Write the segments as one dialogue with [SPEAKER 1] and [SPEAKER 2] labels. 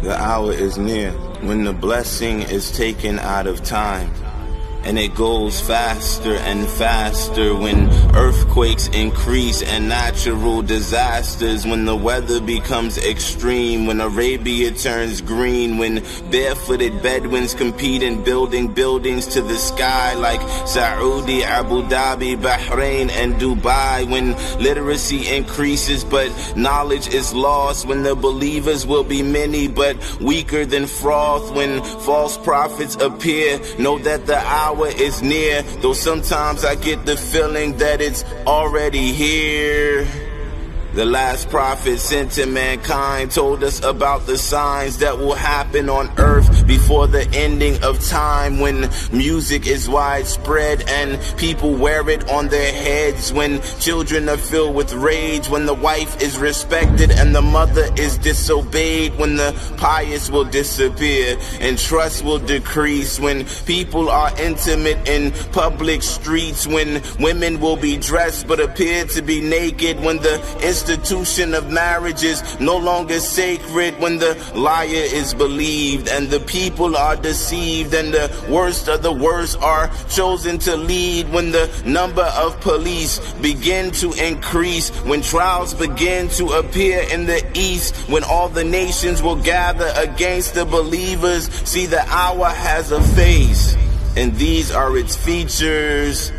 [SPEAKER 1] The hour is near when the blessing is taken out of time. And it goes faster and faster when earthquakes increase and natural disasters, when the weather becomes extreme, when Arabia turns green, when barefooted Bedouins compete in building buildings to the sky like Saudi, Abu Dhabi, Bahrain, and Dubai, when literacy increases but knowledge is lost, when the believers will be many but weaker than froth, when false prophets appear. Know that the hour is near, though sometimes I get the feeling that it's already here. The last prophet sent to mankind told us about the signs that will happen on earth before the ending of time, when music is widespread and people wear it on their heads, when children are filled with rage, when the wife is respected and the mother is disobeyed, when the pious will disappear and trust will decrease, when people are intimate in public streets, when women will be dressed but appear to be naked, when the institution of marriage is no longer sacred, when the liar is believed and the people are deceived and the worst of the worst are chosen to lead, when the number of police begin to increase, when trials begin to appear in the east, when all the nations will gather against the believers. See, the hour has a face, and these are its features.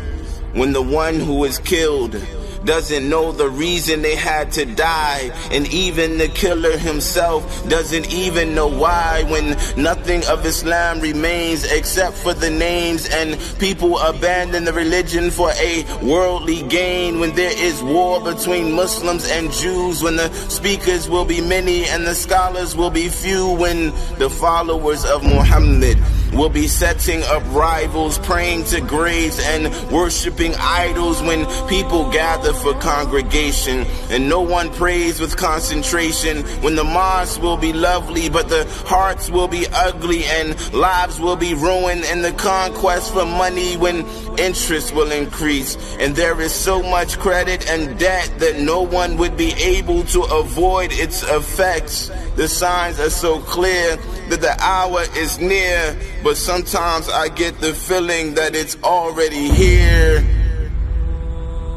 [SPEAKER 1] When the one who is killed doesn't know the reason they had to die, and even the killer himself doesn't even know why, when nothing of Islam remains except for the names and people abandon the religion for a worldly gain, when there is war between Muslims and Jews, when the speakers will be many and the scholars will be few, when the followers of Muhammad will be setting up rivals, praying to graves and worshiping idols, when people gather for congregation and no one prays with concentration, when the mosque will be lovely but the hearts will be ugly and lives will be ruined in the conquest for money, when interest will increase and there is so much credit and debt that no one would be able to avoid its effects. The signs are so clear that the hour is near, but sometimes I get the feeling that it's already here.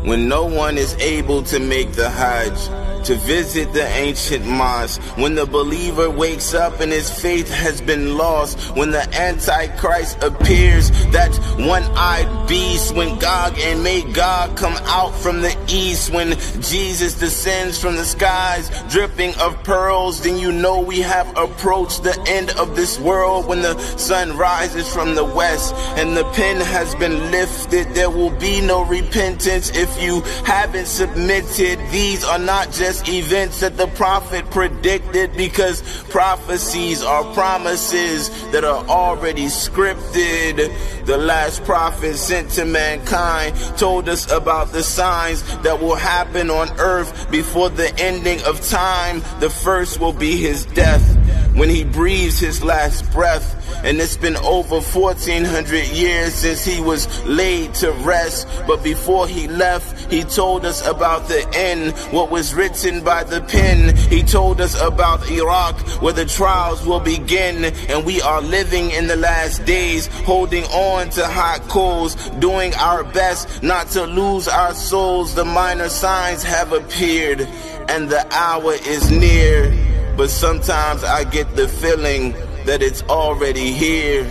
[SPEAKER 1] When no one is able to make the Hajj, to visit the ancient mosque, when the believer wakes up and his faith has been lost, when the Antichrist appears, that one-eyed beast, when Gog and Magog come out from the east, when Jesus descends from the skies dripping of pearls, then you know we have approached the end of this world. When the sun rises from the west and the pen has been lifted, there will be no repentance if you haven't submitted. These are not just events that the prophet predicted, because prophecies are promises that are already scripted. The last prophet sent to mankind told us about the signs that will happen on earth before the ending of time. The first will be his death, when he breathes his last breath. And it's been over 1400 years since he was laid to rest. But before he left, he told us about the end, what was written by the pen. He told us about Iraq, where the trials will begin. And we are living in the last days, holding on to hot coals, doing our best not to lose our souls. The minor signs have appeared and the hour is near, but sometimes I get the feeling that it's already here.